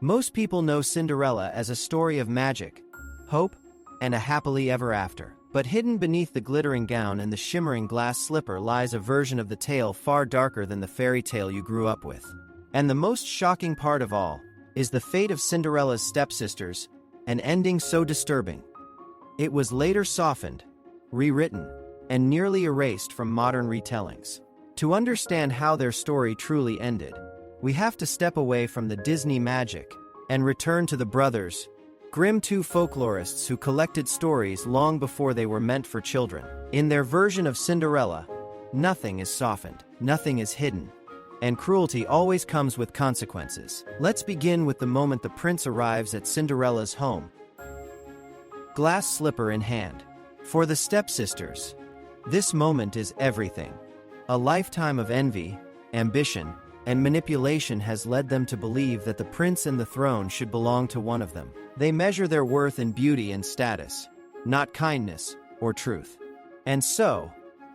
Most people know Cinderella as a story of magic, hope, and a happily ever after. But hidden beneath the glittering gown and the shimmering glass slipper lies a version of the tale far darker than the fairy tale you grew up with. And the most shocking part of all is the fate of Cinderella's stepsisters, an ending so disturbing. It was later softened, rewritten, and nearly erased from modern retellings. To understand how their story truly ended, we have to step away from the Disney magic and return to the Brothers Grimm, two folklorists who collected stories long before they were meant for children. In their version of Cinderella, nothing is softened, nothing is hidden, and cruelty always comes with consequences. Let's begin with the moment the prince arrives at Cinderella's home, glass slipper in hand. For the stepsisters, this moment is everything. A lifetime of envy, ambition, and manipulation has led them to believe that the prince and the throne should belong to one of them. They measure their worth in beauty and status, not kindness or truth. And so,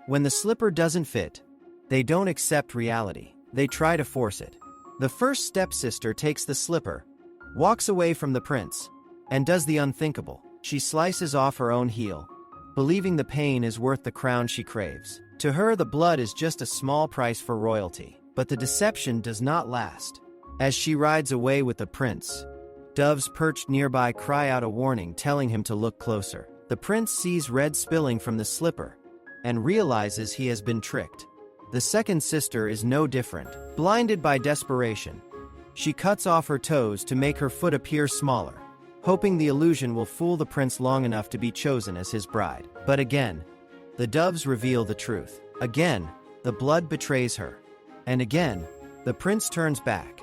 when the slipper doesn't fit, they don't accept reality. They try to force it. The first stepsister takes the slipper, walks away from the prince, and does the unthinkable. She slices off her own heel, believing the pain is worth the crown she craves. To her, the blood is just a small price for royalty. But the deception does not last. As she rides away with the prince, doves perched nearby cry out a warning, telling him to look closer. The prince sees red spilling from the slipper and realizes he has been tricked. The second sister is no different. Blinded by desperation, she cuts off her toes to make her foot appear smaller, hoping the illusion will fool the prince long enough to be chosen as his bride. But again, the doves reveal the truth. Again, the blood betrays her. And again, the prince turns back,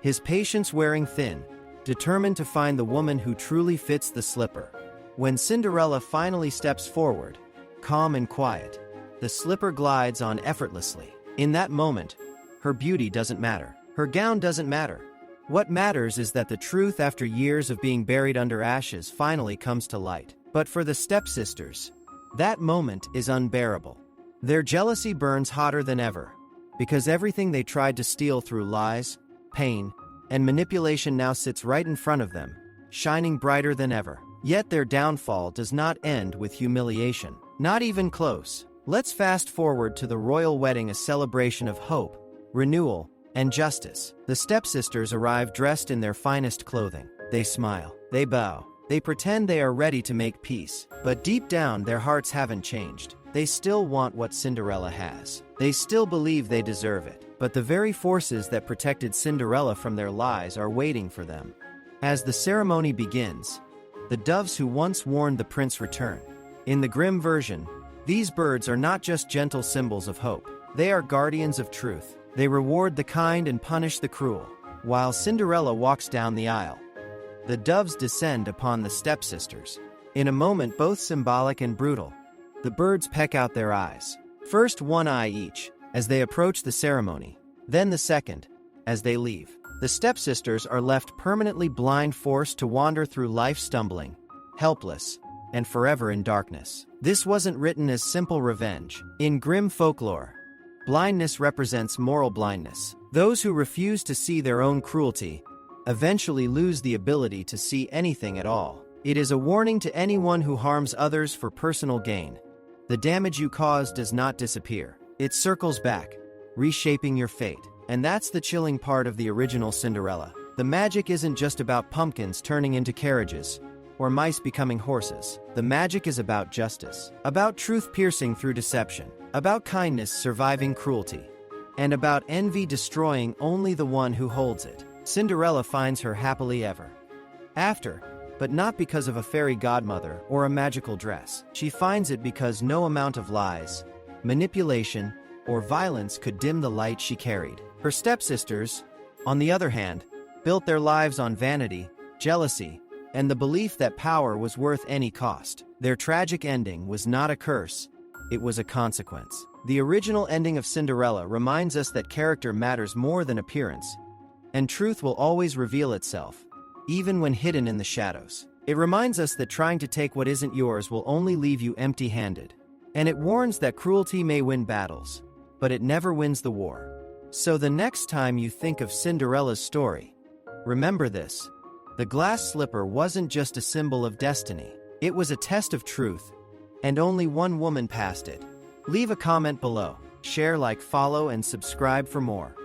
his patience wearing thin, determined to find the woman who truly fits the slipper. When Cinderella finally steps forward, calm and quiet, the slipper glides on effortlessly. In that moment, her beauty doesn't matter. Her gown doesn't matter. What matters is that the truth, after years of being buried under ashes, finally comes to light. But for the stepsisters, that moment is unbearable. Their jealousy burns hotter than ever, because everything they tried to steal through lies, pain, and manipulation now sits right in front of them, shining brighter than ever. Yet their downfall does not end with humiliation. Not even close. Let's fast forward to the royal wedding, a celebration of hope, renewal, and justice. The stepsisters arrive dressed in their finest clothing. They smile. They bow. They pretend they are ready to make peace. But deep down, their hearts haven't changed. They still want what Cinderella has. They still believe they deserve it. But the very forces that protected Cinderella from their lies are waiting for them. As the ceremony begins, the doves who once warned the prince return. In the Grimm version, these birds are not just gentle symbols of hope. They are guardians of truth. They reward the kind and punish the cruel. While Cinderella walks down the aisle, the doves descend upon the stepsisters. In a moment both symbolic and brutal, the birds peck out their eyes. First one eye each, as they approach the ceremony, then the second, as they leave. The stepsisters are left permanently blind, forced to wander through life stumbling, helpless, and forever in darkness. This wasn't written as simple revenge. In Grimm folklore, blindness represents moral blindness. Those who refuse to see their own cruelty eventually lose the ability to see anything at all. It is a warning to anyone who harms others for personal gain. The damage you cause does not disappear. It circles back, reshaping your fate. And that's the chilling part of the original Cinderella. The magic isn't just about pumpkins turning into carriages, or mice becoming horses. The magic is about justice, about truth piercing through deception, about kindness surviving cruelty, and about envy destroying only the one who holds it. Cinderella finds her happily ever after, but not because of a fairy godmother or a magical dress. She finds it because no amount of lies, manipulation, or violence could dim the light she carried. Her stepsisters, on the other hand, built their lives on vanity, jealousy, and the belief that power was worth any cost. Their tragic ending was not a curse, it was a consequence. The original ending of Cinderella reminds us that character matters more than appearance, and truth will always reveal itself, even when hidden in the shadows. It reminds us that trying to take what isn't yours will only leave you empty-handed. And it warns that cruelty may win battles, but it never wins the war. So the next time you think of Cinderella's story, Remember this. The glass slipper wasn't just a symbol of destiny. It was a test of truth, and only one woman passed it. Leave a comment below, share, like, follow, and subscribe for more.